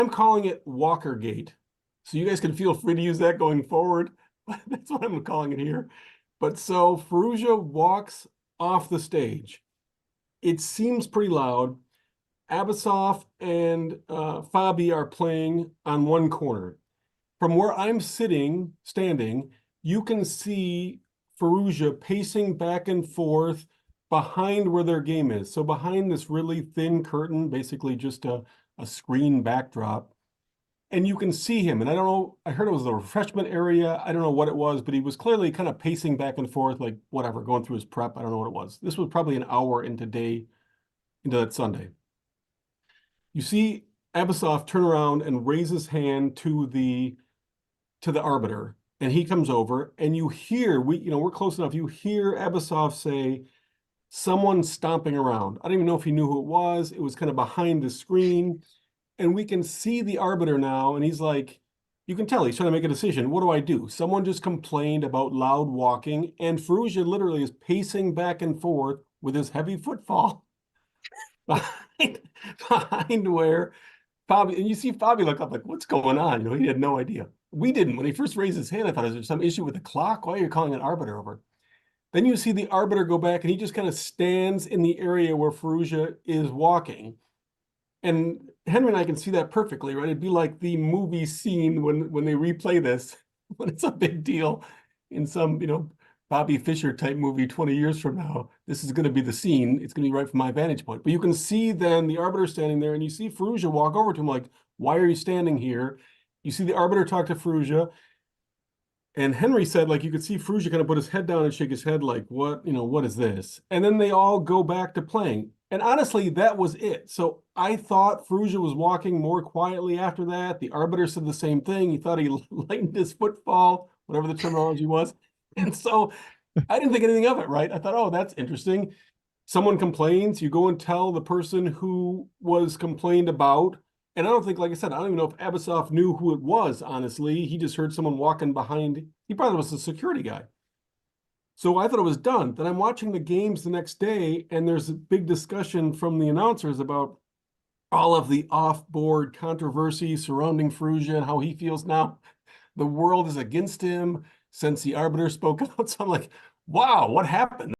I'm calling it Walkergate. So you guys can feel free to use that going forward. That's what I'm calling it here. But so Firouzja walks off the stage. It seems pretty loud. Abasov and Fabi are playing on one corner. From where I'm standing, you can see Firouzja pacing back and forth behind where their game is. So behind this really thin curtain, basically just a screen backdrop. And you can see him. And I don't know, I heard it was the refreshment area. I don't know what it was, but he was clearly kind of pacing back and forth, like whatever, going through his prep. I don't know what it was. This was probably an hour into that Sunday. You see Abasov turn around and raise his hand to the arbiter, and he comes over, and you hear, we're close enough, you hear Abasov say, someone stomping around. I don't even know if he knew who it was. It was kind of behind the screen. And we can see the arbiter now, and he's like, you can tell he's trying to make a decision. What do I do? Someone just complained about loud walking, and Firouzja literally is pacing back and forth with his heavy footfall behind where Fabi, and you see Fabi look up like, what's going on? He had no idea. We didn't. When he first raised his hand, I thought, is there some issue with the clock? Why are you calling an arbiter over? Then you see the arbiter go back, and he just kind of stands in the area where Firouzja is walking. And Henry and I can see that perfectly, right? It'd be like the movie scene when they replay this, when it's a big deal in some, Bobby Fischer type movie 20 years from now. This is going to be the scene. It's going to be right from my vantage point. But you can see then the arbiter standing there, and you see Firouzja walk over to him like, why are you standing here? You see the arbiter talk to Firouzja. And Henry said, like, you could see Firouzja kind of put his head down and shake his head like, what is this? And then they all go back to playing. And honestly, that was it. So I thought Firouzja was walking more quietly after that. The arbiter said the same thing. He thought he lightened his footfall, whatever the terminology was. And so I didn't think anything of it, right? I thought, oh, that's interesting. Someone complains, you go and tell the person who was complained about. And I don't think, like I said, I don't even know if Abasov knew who it was, honestly. He just heard someone walking behind. He probably was a security guy. So I thought it was done. Then I'm watching the games the next day, and there's a big discussion from the announcers about all of the off-board controversy surrounding Firouzja and how he feels now the world is against him since the arbiter spoke out. So I'm like, wow, what happened?